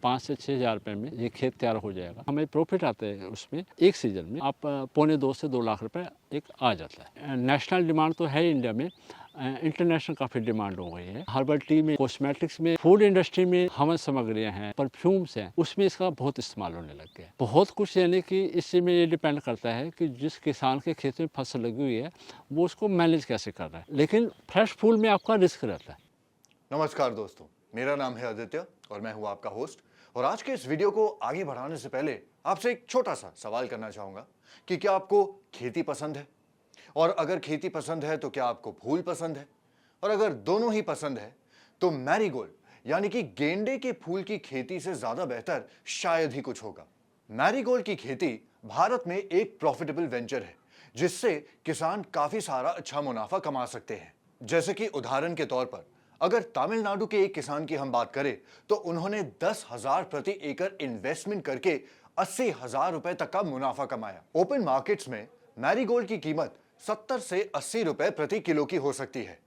5 से 6 हज़ार रुपये में ये खेत तैयार हो जाएगा। हमें प्रॉफिट आते हैं उसमें, एक सीज़न में आप पौने 2 से 2 लाख रुपए एक आ जाता है। नेशनल डिमांड तो है इंडिया में, इंटरनेशनल काफ़ी डिमांड हो गई है। हर्बल टी में, कॉस्मेटिक्स में, फूड इंडस्ट्री में हवन सामग्रियाँ हैं, परफ्यूम्स हैं, उसमें इसका बहुत इस्तेमाल होने लग गया है। बहुत कुछ यानी कि इससे में ये डिपेंड करता है कि जिस किसान के खेत में फसल लगी हुई है वो उसको मैनेज कैसे कर रहा है। लेकिन फ्रेश फूड में आपका रिस्क रहता है। नमस्कार दोस्तों, मेरा नाम है आदित्य और मैं हूं आपका होस्ट। और आज के इस वीडियो को आगे बढ़ाने से पहले आपसे एक छोटा सा सवाल करना चाहूंगा कि क्या आपको खेती पसंद है, और अगर खेती पसंद है तो क्या आपको फूल पसंद है, और अगर दोनों ही पसंद है तो मैरीगोल्ड यानी कि गेंडे के फूल की खेती से ज्यादा बेहतर शायद ही कुछ होगा। मैरीगोल्ड की खेती भारत में एक प्रॉफिटेबल वेंचर है जिससे किसान काफी सारा अच्छा मुनाफा कमा सकते हैं। जैसे कि उदाहरण के तौर पर अगर तमिलनाडु के एक किसान की हम बात करें तो उन्होंने 10,000 प्रति एकड़ इन्वेस्टमेंट करके 80,000 रुपए तक का मुनाफा कमाया। ओपन मार्केट्स में मैरीगोल्ड की कीमत 70 से 80 रुपए प्रति किलो की हो सकती है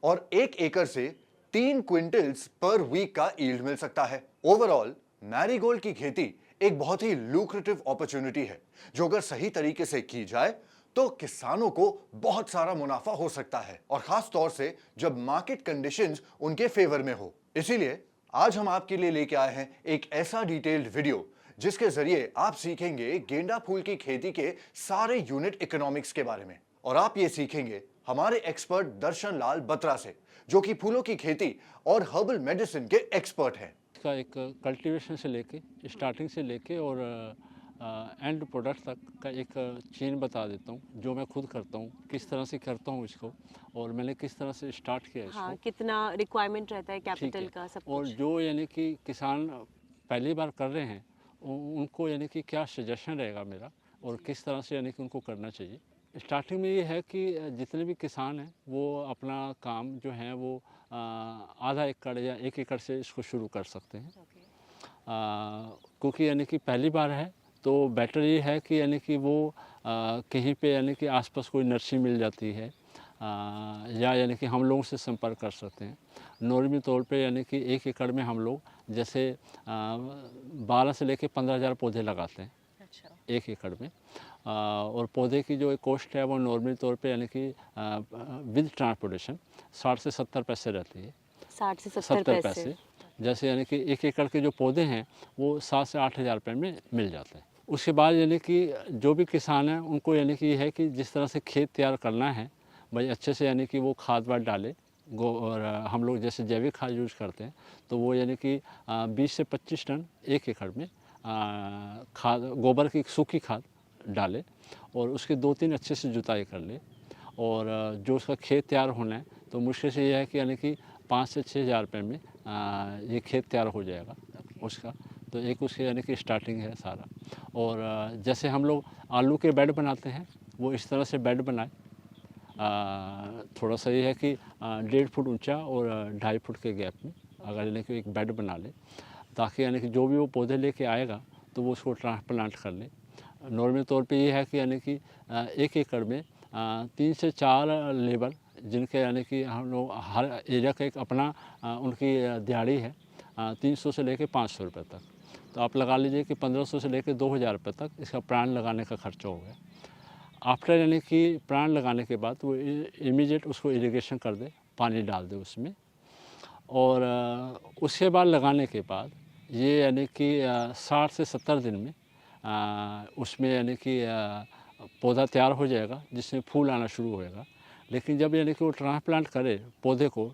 और 1 एकड़ से 3 क्विंटल्स पर वीक का यील्ड मिल सकता है। ओवरऑल मैरीगोल्ड की खेती एक बहुत ही लुक्रेटिव अपॉर्चुनिटी है जो अगर सही तरीके से की जाए तो किसानों को बहुत सारा मुनाफा हो सकता है, और खास तौर से जब मार्केट कंडीशंस उनके फेवर में हो। इसीलिए आज हम आपके लिए लेके आए हैं एक ऐसा डिटेल्ड वीडियो जिसके जरिए आप सीखेंगे गेंदा फूल की खेती के सारे यूनिट इकोनॉमिक्स के बारे में। और आप ये सीखेंगे हमारे एक्सपर्ट दर्शन लाल बत्रा से, जो कि फूलों की खेती और हर्बल मेडिसिन के एक्सपर्ट हैं। इसका एक कल्टीवेशन से लेके, स्टार्टिंग से लेके और एंड प्रोडक्ट तक का एक चेन बता देता हूँ, जो मैं खुद करता हूँ, किस तरह से करता हूँ इसको, और मैंने किस तरह से स्टार्ट किया इसको। हाँ, कितना रिक्वायरमेंट रहता है ठीक कैपिटल है। का, सब और कुछ। जो यानी कि किसान पहली बार कर रहे हैं उनको यानी कि क्या सजेशन रहेगा मेरा, और किस तरह से यानी कि उनको करना चाहिए। स्टार्टिंग में ये है कि जितने भी किसान हैं वो अपना काम जो है वो आधा एकड़ या 1 एकड़ से इसको शुरू कर सकते हैं। क्योंकि यानी कि पहली बार है तो बेटर ये है कि यानी कि वो कहीं पे यानी कि आसपास कोई नर्सरी मिल जाती है, या यानी कि हम लोगों से संपर्क कर सकते हैं। नॉर्मली तौर पे यानी कि 1 एकड़ में हम लोग जैसे 12 से लेके 15,000 पौधे लगाते हैं। अच्छा। 1 एकड़ में। और पौधे की जो कॉस्ट है वो नॉर्मली तौर पे यानी कि विद ट्रांसपोर्टेशन 60 से 70 पैसे रहती है। 60 से 70 पैसे। जैसे यानी कि 1 एकड़ के जो पौधे हैं वो 7 से 8 हज़ार रुपये में मिल जाते हैं। उसके बाद यानी कि जो भी किसान हैं उनको यानी कि ये है कि जिस तरह से खेत तैयार करना है भाई अच्छे से, यानी कि वो खाद वाद डाले। और हम लोग जैसे जैविक खाद यूज़ करते हैं तो वो यानी कि 20 से 25 टन 1 एकड़ में खाद, गोबर की सूखी खाद डाले, और उसके 2-3 अच्छे से जुताई कर ले। और जो उसका खेत तैयार होना है तो मुश्किल से ये है कि यानी कि 5 से 6 हज़ार रुपये में ये खेत तैयार हो जाएगा उसका। तो एक उसके यानी कि स्टार्टिंग है सारा। और जैसे हम लोग आलू के बेड बनाते हैं वो इस तरह से बेड बनाए। थोड़ा सा ये है कि 1.5 फुट ऊंचा और 2.5 फुट के गैप में अगर यानी कि एक बेड बना ले, ताकि यानी कि जो भी वो पौधे लेके आएगा तो वो उसको ट्रांसप्लांट कर ले। नॉर्मल तौर पे ये है कि यानी कि 1 एकड़ में 3 से 4 लेबर, जिनके यानी कि हम लोग हर एरिया का एक अपना उनकी दिहाड़ी है 300 से लेके 500 रुपये तक। तो आप लगा लीजिए कि 1500 से लेके 2,000 रुपये तक इसका प्लांट लगाने का खर्चा हो गया। आफ्टर यानी कि प्लांट लगाने के बाद वो इमीडिएट उसको इरिगेशन कर दे, पानी डाल दे उसमें। और उसके बाद लगाने के बाद ये यानी कि 60 से 70 दिन में उसमें यानी कि पौधा तैयार हो जाएगा जिसमें फूल आना शुरू होएगा। लेकिन जब यानी कि वो ट्रांसप्लांट करे पौधे को,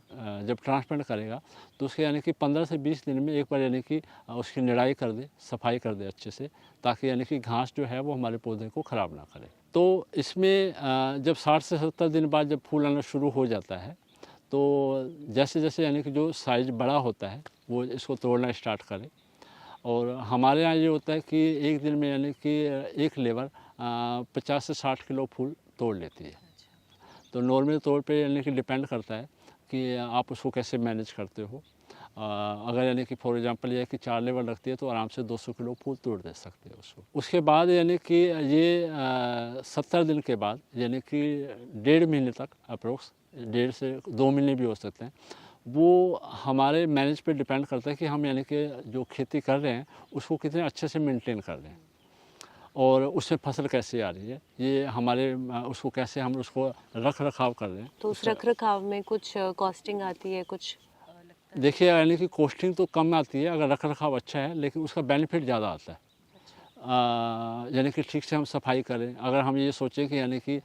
जब ट्रांसप्लांट करेगा तो उसके यानी कि 15 से 20 दिन में एक बार यानी कि उसकी निराई कर दे, सफाई कर दे अच्छे से, ताकि यानी कि घास जो है वो हमारे पौधे को ख़राब ना करे। तो इसमें जब 60 से 70 दिन बाद जब फूल आना शुरू हो जाता है तो जैसे जैसे यानी कि जो साइज़ बड़ा होता है वो इसको तोड़ना स्टार्ट करे। और हमारे यहाँ ये होता है कि एक दिन में यानी कि एक लेबर 50 से 60 किलो फूल तोड़ लेती है। तो नॉर्मल तौर पे यानी कि डिपेंड करता है कि आप उसको कैसे मैनेज करते हो। अगर यानी कि फॉर एग्जांपल ये कि 4 लेबर लगती है तो आराम से 200 किलो फूल तोड़ दे सकते हैं उसको। उसके बाद यानी कि ये 70 दिन के बाद यानी कि 1.5 महीने तक अप्रोक्स, 1.5 से 2 महीने भी हो सकते हैं, वो हमारे मैनेज पे डिपेंड करता है कि हम यानी कि जो खेती कर रहे हैं उसको कितने अच्छे से मेंटेन कर रहे हैं और उसमें फसल कैसे आ रही है, ये हमारे उसको कैसे हम उसको रख रखाव कर रहे हैं। तो उस रख रखाव में कुछ कॉस्टिंग आती है, कुछ देखिए यानी कि कॉस्टिंग तो कम आती है अगर रख रखाव अच्छा है, लेकिन उसका बेनिफिट ज़्यादा आता है। यानी कि ठीक से हम सफाई करें। अगर हम ये सोचें कि यानी कि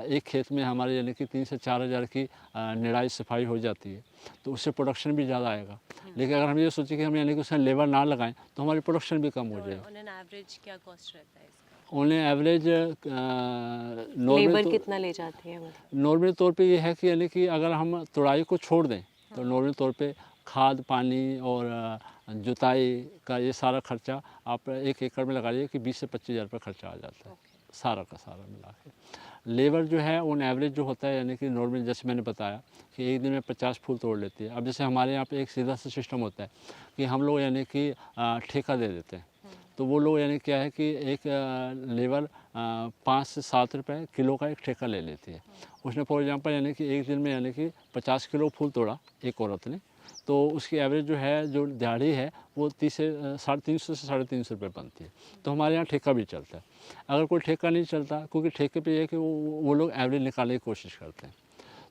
एक खेत में हमारे यानी कि 3 से 4 हज़ार की निराई सफाई हो जाती है तो उससे प्रोडक्शन भी ज़्यादा आएगा। लेकिन अगर हम ये सोचें कि हम यानी कि उसमें लेबर ना लगाएं तो हमारी प्रोडक्शन भी कम हो जाएगी। ऑन एन एवरेज क्या कॉस्ट रहता है इसका? ऑन एवरेज लेबर कितना ले जाती है मतलब? नॉर्मल तौर पे ये है कि यानी कि अगर हम तुड़ाई को छोड़ दें तो नॉर्मल तौर पे खाद पानी और जुताई का ये सारा खर्चा आप 1 एकड़ में लगा लीजिए कि 20 से 25 हज़ार रुपये खर्चा आ जाता है सारा का सारा मिला के। लेबर जो है ऑन एवरेज जो होता है यानी कि नॉर्मल जैसे मैंने बताया कि एक दिन में 50 फूल तोड़ लेती है। अब जैसे हमारे यहाँ पे एक सीधा सा सिस्टम होता है कि हम लोग यानी कि ठेका दे देते हैं। तो वो लोग यानी क्या है कि एक लेबर 5 से 7 रुपए किलो का एक ठेका ले लेती है। उसने फॉर एग्जांपल यानी कि एक दिन में यानी कि 50 किलो फूल तोड़ा एक औरत ने, तो उसकी एवरेज जो है जो दिहाड़ी है वो 300 से 350 रुपये बनती है। तो हमारे यहाँ ठेका भी चलता है। अगर कोई ठेका नहीं चलता, क्योंकि ठेके पे ये है कि वो लोग एवरेज निकालने की कोशिश करते हैं,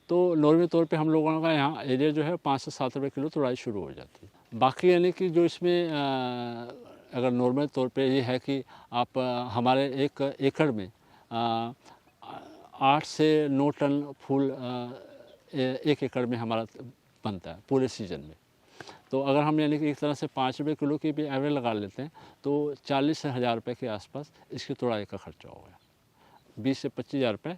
तो नॉर्मल तौर पे हम लोगों का यहाँ एरिया जो है 5 से 7 रुपये किलो तोड़ाई शुरू हो जाती है। बाकी यानी कि जो इसमें अगर नॉर्मल तौर पे ये है कि आप हमारे 1 एकड़ में 8 से 9 टन फूल 1 एकड़ में हमारा बनता है पूरे सीज़न में। तो अगर हम यानी कि एक तरह से 5 रुपये किलो की भी एवरेज लगा लेते हैं तो 40 हज़ार रुपये के आसपास इसकी तोड़ाई का खर्चा हो गया। 20 से 25 हज़ार रुपये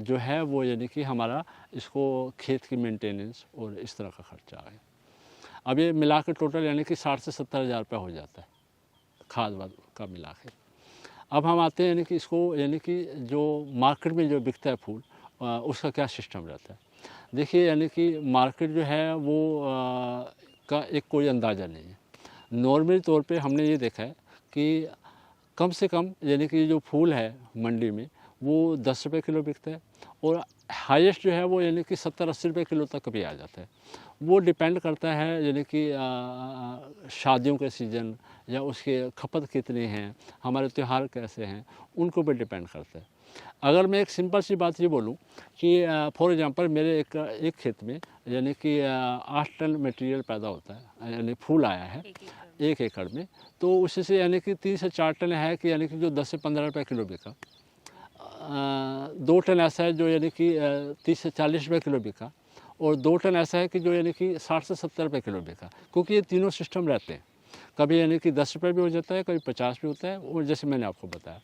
जो है वो यानी कि हमारा इसको खेत की मेंटेनेंस और इस तरह का खर्चा आ गया। अब ये मिला के टोटल यानी कि 60 से 70 हज़ार रुपये हो जाता है खाद वाद का मिला के। अब हम आते हैं यानी कि इसको यानी कि जो मार्केट में जो बिकता है फूल उसका क्या सिस्टम रहता है। देखिए यानी कि मार्केट जो है वो का एक कोई अंदाज़ा नहीं है। नॉर्मल तौर पे हमने ये देखा है कि कम से कम यानी कि जो फूल है मंडी में वो 10 रुपये किलो बिकता है और हाईएस्ट जो है वो यानी कि 70-80 रुपये किलो तक भी आ जाता है। वो डिपेंड करता है यानी कि शादियों के सीज़न या उसके खपत कितनी हैं, हमारे त्यौहार कैसे हैं, उनको भी डिपेंड करता है। अगर मैं एक सिंपल सी बात ये बोलूँ कि फॉर एग्जांपल मेरे एक खेत में यानी कि 8 टन मटेरियल पैदा होता है, यानी फूल आया है 1 एकड़ में, तो उससे से यानी कि 3 से 4 टन है कि यानी कि जो 10 से 15 रुपये किलो बिका। 2 टन ऐसा है जो यानी कि 30 से 40 रुपये किलो बिका और 2 टन ऐसा है कि जो यानी कि 60 से 70 रुपये किलो बिका। क्योंकि ये तीनों सिस्टम रहते हैं, कभी यानी कि 10 रुपये भी हो जाता है, कभी 50 भी होता है, और जैसे मैंने आपको बताया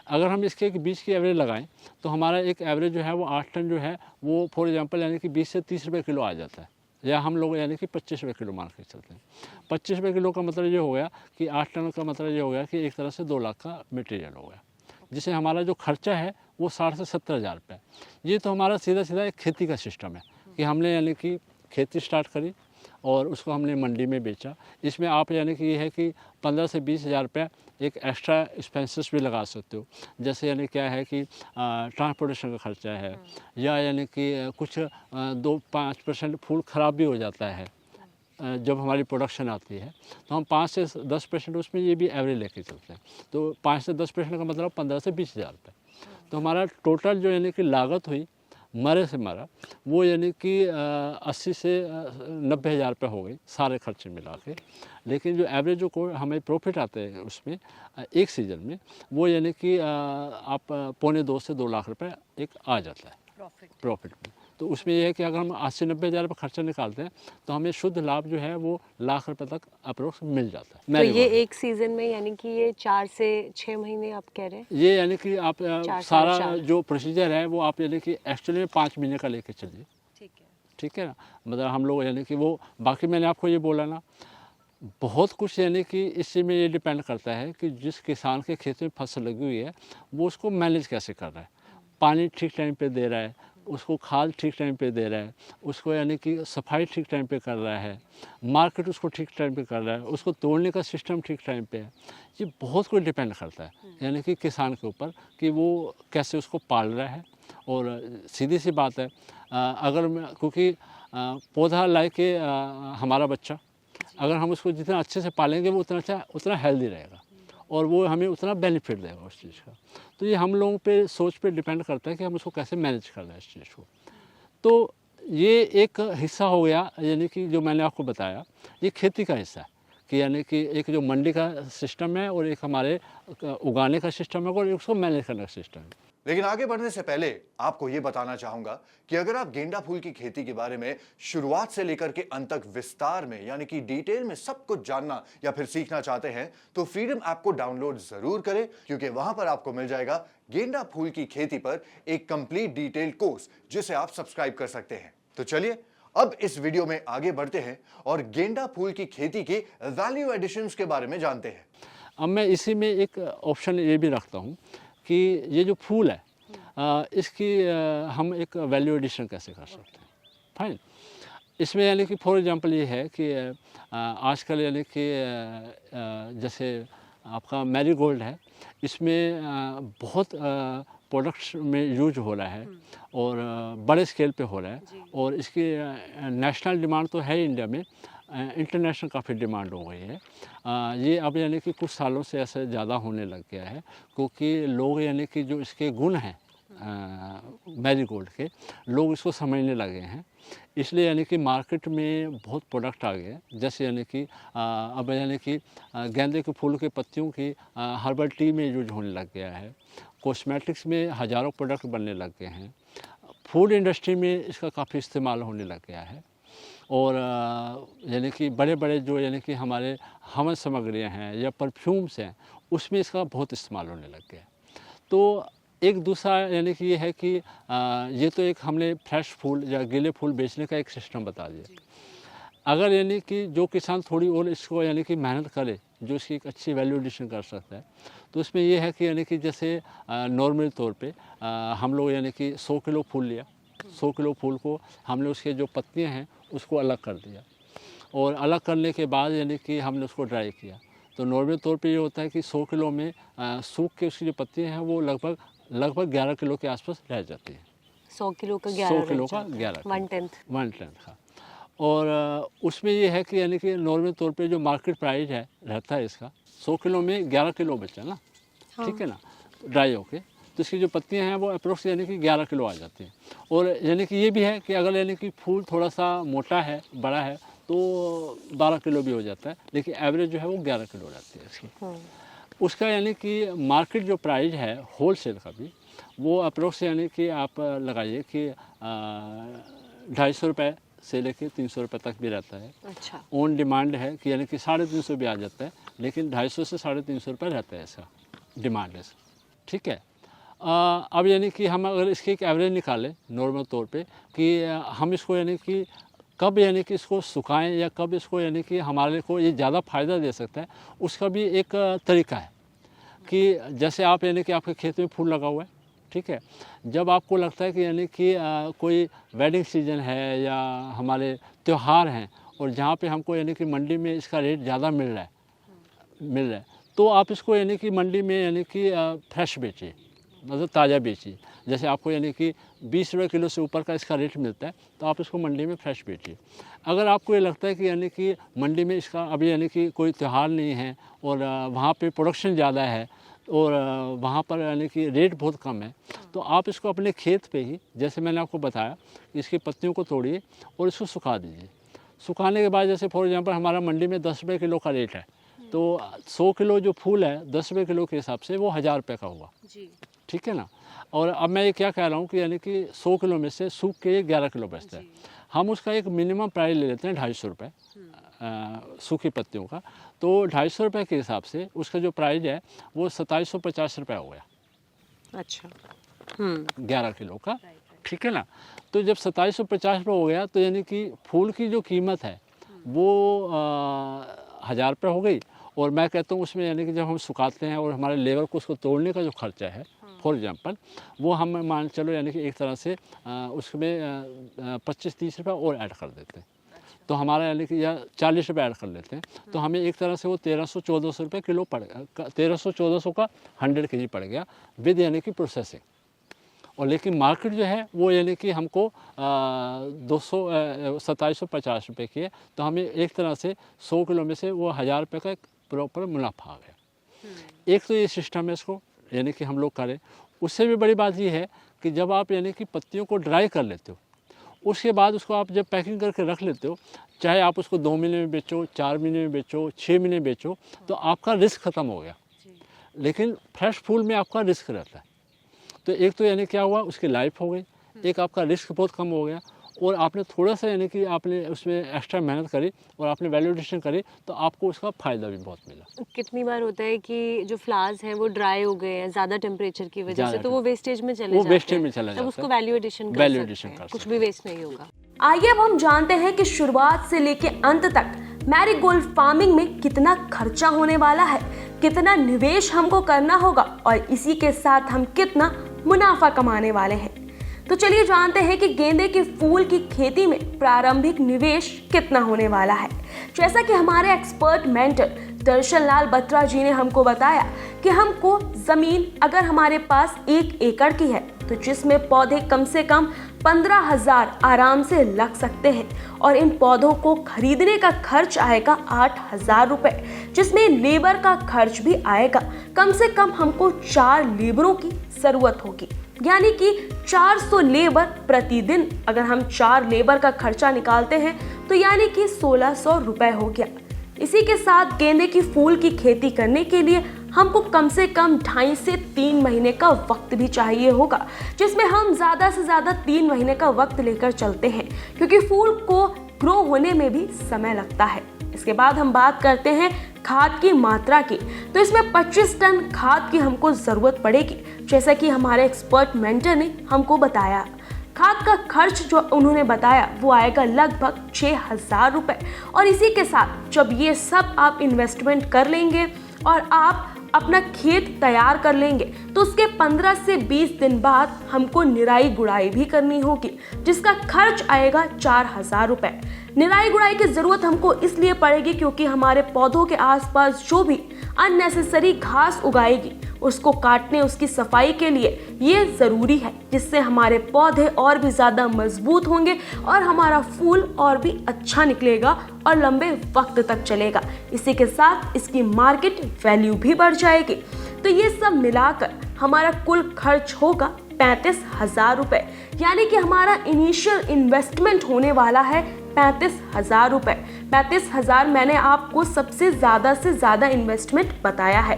अगर हम इसके एक बीच की एवरेज लगाएं तो हमारा एक एवरेज जो है वो 8 टन जो है वो फॉर एग्जांपल यानी कि 20 से 30 रुपये किलो आ जाता है, या हम लोग यानी कि 25 रुपये किलो मान के चलते हैं। 25 रुपये किलो का मतलब ये हो गया कि 8 टन का मतलब ये हो गया कि एक तरह से 2 लाख का मटेरियल हो गया, जिससे हमारा जो खर्चा है वो 60 से 70 हज़ार रुपये। ये तो हमारा सीधा सीधा एक खेती का सिस्टम है कि हमने यानी कि खेती स्टार्ट करी और उसको हमने मंडी में बेचा। इसमें आप यानी कि ये है कि 15 से 20 हज़ार रुपये एक एक्स्ट्रा एक्सपेंसेस भी लगा सकते हो, जैसे यानी क्या है कि ट्रांसपोर्टेशन का खर्चा है, या यानी कि कुछ 2-5% फूल ख़राब भी हो जाता है जब हमारी प्रोडक्शन आती है, तो हम 5 से 10% उसमें ये भी एवरेज लेके चलते हैं। तो 5 से 10% का मतलब 15 से 20 हज़ार रुपये। तो हमारा टोटल जो यानी कि लागत हुई मरे से मरा वो यानी कि 80 से 90 हज़ार रुपये हो गई सारे खर्चे मिला के। लेकिन जो एवरेज जो हमें प्रॉफिट आते हैं उसमें एक सीज़न में वो यानी कि आप 1.25 से 2 लाख रुपये एक आ जाता है प्रॉफिट में। तो उसमें यह है कि अगर हम 80-90 हज़ार रुपये खर्चा निकालते हैं तो हमें शुद्ध लाभ जो है वो लाख रुपये तक अप्रोक्स मिल जाता है। तो ये एक सीजन में यानी कि ये 4 से 6 महीने आप कह रहे हैं? ये यानी कि आप सारा 4 जो प्रोसीजर है वो आप यानी कि एक्चुअली में 5 महीने का लेके चलिए, ठीक है ना। मतलब हम लोग यानी कि वो बाकी मैंने आपको ये बोला ना, बहुत कुछ यानी कि इससे में ये डिपेंड करता है कि जिस किसान के खेत में फसल लगी हुई है वो उसको मैनेज कैसे कर रहा है, पानी ठीक टाइम पे दे रहा है, उसको खाद ठीक टाइम पे दे रहा है, उसको यानी कि सफाई ठीक टाइम पे कर रहा है, मार्केट उसको ठीक टाइम पे कर रहा है, उसको तोड़ने का सिस्टम ठीक टाइम पे है। ये बहुत कुछ डिपेंड करता है यानी कि किसान के ऊपर कि वो कैसे उसको पाल रहा है। और सीधी सी बात है, अगर मैं क्योंकि पौधा लाए के हमारा बच्चा, अगर हम उसको जितना अच्छे से पालेंगे वो उतना अच्छा, उतना हेल्दी रहेगा और वो हमें उतना बेनिफिट देगा उस चीज़ का। तो ये हम लोगों पे सोच पे डिपेंड करता है कि हम उसको कैसे मैनेज कर रहे हैं इस चीज़ को। तो ये एक हिस्सा हो गया, यानी कि जो मैंने आपको बताया ये खेती का हिस्सा है कि यानी कि एक जो मंडी का सिस्टम है और एक हमारे उगाने का सिस्टम है और एक उसको मैनेज करने का सिस्टम है। लेकिन आगे बढ़ने से पहले आपको यह बताना चाहूंगा कि अगर आप गेंदा फूल की खेती के बारे में शुरुआत से लेकर के अंत तक विस्तार में यानी कि डिटेल में सब कुछ जानना या फिर सीखना चाहते हैं तो फ्रीडम ऐप को डाउनलोड जरूर करें, क्योंकि वहां पर आपको मिल जाएगा गेंदा फूल की खेती पर एक कंप्लीट डिटेल्ड कोर्स जिसे आप सब्सक्राइब कर सकते हैं। तो चलिए अब इस वीडियो में आगे बढ़ते हैं और गेंदा फूल की खेती के वैल्यू एडिशंस के बारे में जानते हैं। अब मैं इसी में एक ऑप्शन ये भी रखता हूँ कि ये जो फूल है इसकी हम एक वैल्यू एडिशन कैसे कर सकते हैं। फाइन, इसमें यानी कि फॉर एग्जांपल ये है कि आजकल यानी कि जैसे आपका मैरीगोल्ड है, इसमें बहुत प्रोडक्ट्स में यूज हो रहा है और बड़े स्केल पे हो रहा है और इसकी नेशनल डिमांड तो है इंडिया में, इंटरनेशनल काफ़ी डिमांड हो गई है। ये अब यानी कि कुछ सालों से ऐसे ज़्यादा होने लग गया है क्योंकि लोग यानी कि जो इसके गुण हैं मैरीगोल्ड के, लोग इसको समझने लगे हैं, इसलिए यानी कि मार्केट में बहुत प्रोडक्ट आ गए हैं। जैसे यानी कि अब यानी कि गेंदे के फूल के पत्तियों की हर्बल टी में यूज होने लग गया है, कॉस्मेटिक्स में हज़ारों प्रोडक्ट बनने लग गए हैं, फूड इंडस्ट्री में इसका काफ़ी इस्तेमाल होने लग गया है और यानी कि बड़े बड़े जो यानी कि हमारे हवन सामग्रियाँ हैं या परफ्यूम्स हैं उसमें इसका बहुत इस्तेमाल होने लग गया है। तो एक दूसरा यानी कि ये है कि ये तो एक हमने फ्रेश फूल या गीले फूल बेचने का एक सिस्टम बता दिया। अगर यानी कि जो किसान थोड़ी और इसको यानी कि मेहनत करे, जो इसकी एक अच्छी वैल्यू एडिशन कर सकता है, तो उसमें ये है कि यानी कि जैसे नॉर्मल तौर पे हम लोग यानी कि 100 किलो फूल लिया, 100 किलो फूल को हमने उसके जो पत्तियां हैं उसको अलग कर दिया और अलग करने के बाद यानी कि हमने उसको ड्राई किया। तो नॉर्मल तौर पे ये होता है कि 100 किलो में सूख के उसकी जो पत्तियाँ हैं वो लगभग 11 किलो के आसपास रह जाती है। 100 किलो का 100 किलो का 11 1/10 का। और उसमें ये है कि यानी कि नॉर्मल तौर पे जो मार्केट प्राइस है रहता है इसका 100 किलो में 11 किलो बचा ना, ठीक है ना, ड्राई होके, तो इसकी जो पत्तियां हैं वो अप्रोक्स यानी कि 11 किलो आ जाती हैं। और यानी कि ये भी है कि अगर यानी कि फूल थोड़ा सा मोटा है, बड़ा है, तो 12 किलो भी हो जाता है, लेकिन एवरेज जो है वो 11 किलो रहती है इसकी। उसका यानी कि मार्केट जो प्राइस है होल सेल का भी, वो अप्रोक्स यानी कि आप लगाइए कि 250 रुपये से लेके 300 रुपये तक भी रहता है। अच्छा। ऑन डिमांड है कि यानी कि 350 भी आ जाता है, लेकिन 250 से 350 रुपये रहता है इसका डिमांड है, ठीक है। अब यानी कि हम अगर इसकी एक एवरेज निकालें नॉर्मल तौर पे कि हम इसको यानी कि कब यानी कि इसको सुखाएं या कब इसको यानी कि हमारे को ये ज़्यादा फ़ायदा दे सकता है, उसका भी एक तरीका है कि जैसे आप यानी कि आपके खेत में फूल लगा हुआ है, ठीक है, जब आपको लगता है कि यानी कि कोई वेडिंग सीजन है या हमारे त्यौहार हैं और जहाँ पे हमको यानी कि मंडी में इसका रेट ज़्यादा मिल रहा है, तो आप इसको यानी कि मंडी में यानी कि फ्रेश बेचिए, मतलब ताज़ा बेचिए। जैसे आपको यानी कि 20 रुपये किलो से ऊपर का इसका रेट मिलता है, तो आप इसको मंडी में फ्रेश बेचिए। अगर आपको ये लगता है कि यानी कि मंडी में इसका अभी यानी कि कोई त्यौहार नहीं है और वहाँ पे प्रोडक्शन ज़्यादा है और वहाँ पर यानी कि रेट बहुत कम है, तो आप इसको अपने खेत पे ही, जैसे मैंने आपको बताया, इसकी पत्तियों को तोड़िए और इसको सुखा दीजिए। सुखाने के बाद जैसे फॉर एग्जांपल हमारा मंडी में 10 रुपये किलो का रेट है, तो 100 किलो जो फूल है 10 रुपये किलो के हिसाब से वो 1000 रुपये का हुआ, ठीक है ना। और अब मैं ये क्या कह रहा हूँ कि यानी कि 100 किलो में से सूख के 11 किलो बचता है, हम उसका एक मिनिमम प्राइस ले लेते हैं 250 रुपये सूखी पत्तियों का, तो 250 रुपये के हिसाब से उसका जो प्राइस है वो 2750 रुपये हो गया। अच्छा। 11 किलो का, ठीक है ना। तो जब 2750 रुपये हो गया तो यानी कि फूल की जो कीमत है वो 1000 रुपये हो गई। और मैं कहता हूँ उसमें यानी कि जब हम सुखाते हैं और हमारे लेबर को उसको तोड़ने का जो खर्चा है फॉर एग्जांपल, वो हम मान चलो यानी कि एक तरह से उसमें 25-30 रुपये और ऐड कर देते हैं, तो हमारा यानी कि या 40 रुपये ऐड कर लेते हैं, तो हमें एक तरह से वो 1300-1400 रुपये किलो पड़ गया, 1300-1400 का 100 kg पड़ गया विद यानी कि प्रोसेसिंग। और लेकिन मार्केट जो है वो यानी कि हमको 2750 रुपये की है, तो हमें एक तरह से 100 किलो में से वो 1000 रुपये का एक प्रॉपर मुनाफा आ गया। एक तो ये सिस्टम है इसको यानी कि हम लोग करें। उससे भी बड़ी बात ये है कि जब आप यानी कि पत्तियों को ड्राई कर लेते हो, उसके बाद उसको आप जब पैकिंग करके रख लेते हो, चाहे आप उसको 2 महीने में बेचो, 4 महीने में बेचो, 6 महीने में बेचो, तो आपका रिस्क ख़त्म हो गया। लेकिन फ्रेश फूल में आपका रिस्क रहता है। तो एक तो यानी क्या हुआ, उसकी लाइफ हो गई, एक आपका रिस्क बहुत कम हो गया, और आपने थोड़ा सा यानी कि आपने उसमें एक्स्ट्रा मेहनत करी और आपने वैल्यूएशन करी, तो आपको उसका फ़ायदा भी बहुत मिला। कितनी बार होता है कि जो फ्लावर्स हैं वो ड्राई हो गए हैं ज़्यादा टेम्परेचर की वजह से, ज़्यादा तो वो वेस्टेज में चले वो जाते वेस्टेज हैं। में चला तब जाता उसको है। वैल्यू एडिशन कर वैल्यू सकते एडिशन हैं, कर कुछ सकते भी वेस्ट नहीं होगा। आइए अब हम जानते हैं कि शुरुआत से लेके अंत तक मैरीगोल्ड फार्मिंग में कितना खर्चा होने वाला है, कितना निवेश हमको करना होगा और इसी के साथ हम कितना मुनाफा कमाने वाले हैं। तो चलिए जानते हैं कि गेंदे के फूल की खेती में प्रारंभिक निवेश कितना होने वाला है। जैसा कि हमारे एक्सपर्ट मेंटर दर्शन लाल बत्रा जी ने हमको बताया कि हमको जमीन अगर हमारे पास 1 एकड़ की है, तो जिसमें पौधे कम से कम 15,000 आराम से लग सकते हैं, और इन पौधों को खरीदने का खर्च आएगा 8,000 रुपए, जिसमें लेबर का खर्च भी आएगा। कम से कम हमको 4 लेबरों की जरूरत होगी, यानी कि 400 लेबर प्रतिदिन। अगर हम 4 लेबर का खर्चा निकालते हैं तो यानी कि 1600 रुपए हो गया। इसी के साथ गेंदे की फूल की खेती करने के लिए हमको कम से कम 2.5 से 3 महीने का वक्त भी चाहिए होगा, जिसमें हम ज़्यादा से ज़्यादा 3 महीने का वक्त लेकर चलते हैं, क्योंकि फूल को ग्रो होने में भी समय लगता है। इसके बाद हम बात करते हैं खाद की मात्रा की, तो इसमें 25 टन खाद की हमको ज़रूरत पड़ेगी, जैसा कि हमारे एक्सपर्ट मेंटर ने हमको बताया। खाद का खर्च जो उन्होंने बताया वो आएगा लगभग 6,000 रुपये, और इसी के साथ जब ये सब आप इन्वेस्टमेंट कर लेंगे और आप अपना खेत तैयार कर लेंगे, तो उसके 15 से 20 दिन बाद हमको निराई गुड़ाई भी करनी होगी, जिसका खर्च आएगा 4,000 रुपये। निराई गुड़ाई की ज़रूरत हमको इसलिए पड़ेगी क्योंकि हमारे पौधों के आसपास जो भी अननेसेसरी घास उगाएगी उसको काटने, उसकी सफाई के लिए ये ज़रूरी है, जिससे हमारे पौधे और भी ज़्यादा मजबूत होंगे और हमारा फूल और भी अच्छा निकलेगा और लंबे वक्त तक चलेगा। इसी के साथ इसकी मार्केट वैल्यू भी बढ़ जाएगी। तो ये सब मिलाकर हमारा कुल खर्च होगा 35,000 रुपये, यानी कि हमारा इनिशियल इन्वेस्टमेंट होने वाला है 35,000 रुपये। 35,000 मैंने आपको सबसे ज़्यादा से ज़्यादा इन्वेस्टमेंट बताया है।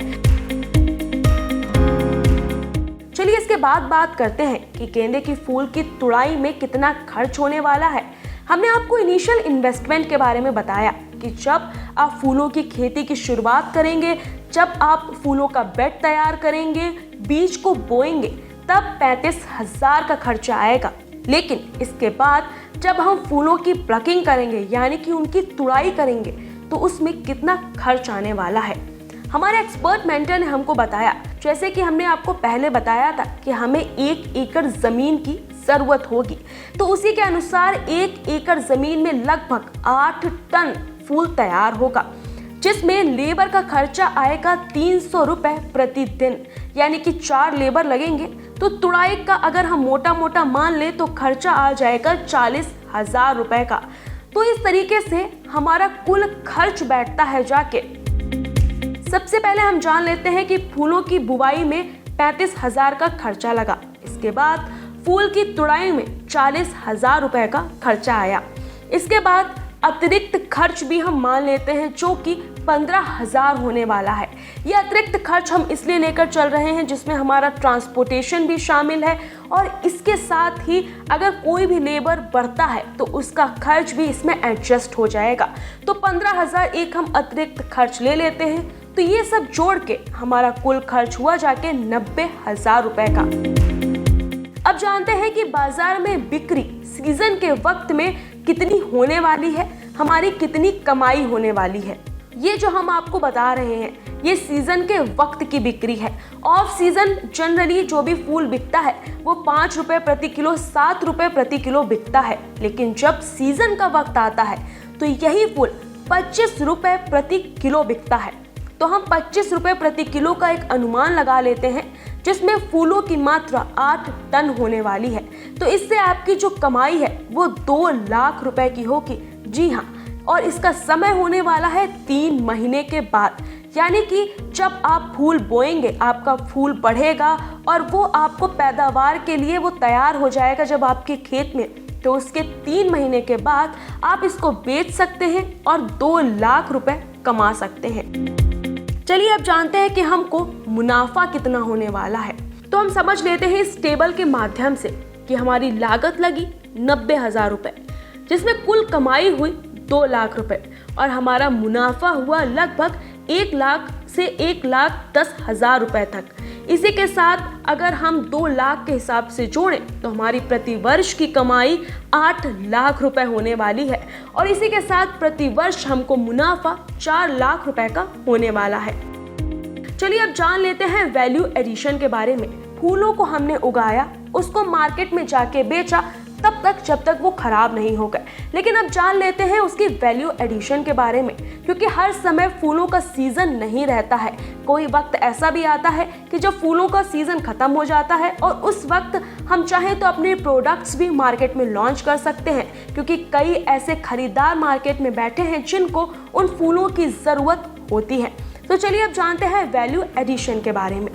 चलिए इसके बाद बात करते हैं कि गेंदे की फूल की तुड़ाई में कितना खर्च होने वाला है। हमने आपको इनिशियल इन्वेस्टमेंट के बारे में बताया कि जब आप फूलों की खेती की शुरुआत करेंगे, जब आप फूलों का बेड तैयार करेंगे, बीज को बोएंगे, तब 35,000 का खर्चा आएगा। लेकिन इसके बाद जब हम फूलों की प्लकिंग करेंगे, यानी कि उनकी तुड़ाई करेंगे, तो उसमें कितना खर्च आने वाला है। हमारे एक्सपर्ट मेंटर ने हमको बताया, जैसे कि हमने आपको पहले बताया था कि हमें 1 एकड़ ज़मीन की ज़रूरत होगी, तो उसी के अनुसार 1 एकड़ ज़मीन में लगभग 8 टन फूल तैयार होगा, जिसमें लेबर का खर्चा आएगा 300 रुपये प्रतिदिन, यानी कि 4 लेबर लगेंगे। तो तुड़ाई का अगर हम मोटा मोटा मान लें तो खर्चा आ जाएगा 40,000 रुपये का। तो इस तरीके से हमारा कुल खर्च बैठता है जाके। सबसे पहले हम जान लेते हैं कि फूलों की बुवाई में 35,000 का खर्चा लगा। इसके बाद फूल की तुड़ाई में 40,000 रुपये का खर्चा आया। इसके बाद अतिरिक्त खर्च भी हम मान लेते हैं जो कि 15,000 होने वाला है। ये अतिरिक्त खर्च हम इसलिए लेकर चल रहे हैं जिसमें हमारा ट्रांसपोर्टेशन भी शामिल है, और इसके साथ ही अगर कोई भी लेबर बढ़ता है तो उसका खर्च भी इसमें एडजस्ट हो जाएगा। तो 15,000 एक हम अतिरिक्त खर्च ले लेते हैं। तो ये सब जोड़ के हमारा कुल खर्च हुआ जाके 90,000 रुपये का। अब जानते हैं कि बाजार में बिक्री सीजन के वक्त में कितनी होने वाली है, हमारी कितनी कमाई होने वाली है। ये जो हम आपको बता रहे हैं ये सीजन के वक्त की बिक्री है। ऑफ सीजन जनरली जो भी फूल बिकता है वो 5 रुपये प्रति किलो, 7 रुपये प्रति किलो बिकता है, लेकिन जब सीजन का वक्त आता है तो यही फूल 25 रुपये प्रति किलो बिकता है। तो हम 25 रुपये प्रति किलो का एक अनुमान लगा लेते हैं, जिसमें फूलों की मात्रा 8 टन होने वाली है। तो इससे आपकी जो कमाई है वो 2 लाख रुपए की होगी। जी हाँ, और इसका समय होने वाला है 3 महीने के बाद, यानी कि जब आप फूल बोएंगे आपका फूल बढ़ेगा और वो आपको पैदावार के लिए वो तैयार हो जाएगा जब आपके खेत में, तो उसके 3 महीने के बाद आप इसको बेच सकते हैं और 2 लाख रुपए कमा सकते हैं। चलिए अब जानते हैं कि हमको मुनाफा कितना होने वाला है। तो हम समझ लेते हैं इस टेबल के माध्यम से कि हमारी लागत लगी 90,000 रुपए, जिसमें कुल कमाई हुई 2 लाख रुपए और हमारा मुनाफा हुआ लगभग 1 लाख से 1,10,000 रुपए तक। इसी के साथ अगर हम 2 लाख के हिसाब से जोड़ें तो हमारी प्रति वर्ष की कमाई 8 लाख रुपए होने वाली है और इसी के साथ प्रति वर्ष हमको मुनाफा 4 लाख रुपए का होने वाला है। चलिए अब जान लेते हैं वैल्यू एडिशन के बारे में। फूलों को हमने उगाया, उसको मार्केट में जाके बेचा तब तक जब तक वो खराब नहीं हो गए। लेकिन अब जान लेते हैं उसकी वैल्यू एडिशन के बारे में, क्योंकि हर समय फूलों का सीजन नहीं रहता है। कोई वक्त ऐसा भी आता है कि जब फूलों का सीजन खत्म हो जाता है और उस वक्त हम चाहें तो अपने प्रोडक्ट्स भी मार्केट में लॉन्च कर सकते हैं, क्योंकि कई ऐसे खरीदार मार्केट में बैठे हैं जिनको उन फूलों की ज़रूरत होती है। तो चलिए अब जानते हैं वैल्यू एडिशन के बारे में।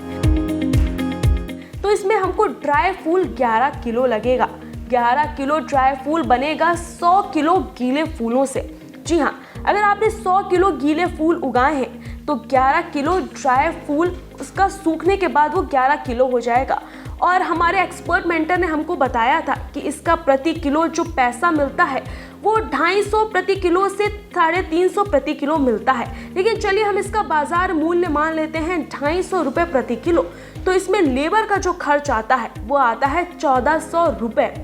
तो इसमें हमको ड्राई फूल 11 किलो लगेगा। 11 किलो ड्राई फूल बनेगा 100 किलो गीले फूलों से। जी हाँ, अगर आपने 100 किलो गीले फूल उगाए हैं तो 11 किलो ड्राई फूल उसका सूखने के बाद वो 11 किलो हो जाएगा। और हमारे एक्सपर्ट मेंटर ने हमको बताया था कि इसका प्रति किलो जो पैसा मिलता है वो 250 प्रति किलो से 350 प्रति किलो मिलता है। लेकिन चलिए हम इसका बाजार मूल्य मान लेते हैं 250 रुपये प्रति किलो। तो इसमें लेबर का जो खर्च आता है वो आता है 1400 रुपये।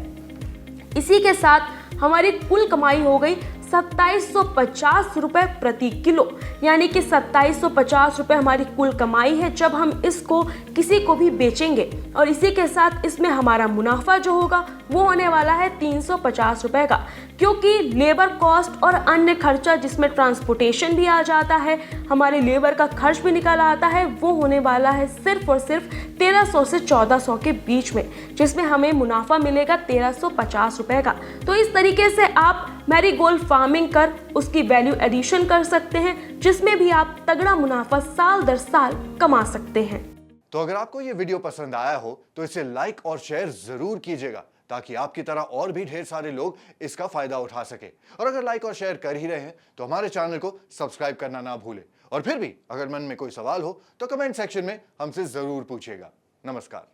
इसी के साथ हमारी कुल कमाई हो गई 2750 रुपये प्रति किलो, यानी कि 2750 रुपये हमारी कुल कमाई है जब हम इसको किसी को भी बेचेंगे। और इसी के साथ इसमें हमारा मुनाफा जो होगा वो होने वाला है 350 रुपये का, क्योंकि लेबर कॉस्ट और अन्य खर्चा जिसमें ट्रांसपोर्टेशन भी आ जाता है, हमारे लेबर का खर्च भी निकल आता है, वो होने वाला है सिर्फ और सिर्फ 1300 से 1400 के बीच में, जिसमें हमें मुनाफा मिलेगा 1350 रुपये का। तो इस तरीके से आप मैरीगोल्ड फार्मिंग कर उसकी वैल्यू एडिशन कर सकते हैं, जिसमें भी आप तगड़ा मुनाफा साल दर साल कमा सकते हैं। तो अगर आपको ये वीडियो पसंद आया हो तो इसे लाइक और शेयर जरूर कीजिएगा, ताकि आपकी तरह और भी ढेर सारे लोग इसका फायदा उठा सके। और अगर लाइक और शेयर कर ही रहे हैं तो हमारे चैनल को सब्सक्राइब करना ना भूलें। और फिर भी अगर मन में कोई सवाल हो तो कमेंट सेक्शन में हमसे जरूर पूछिएगा। नमस्कार।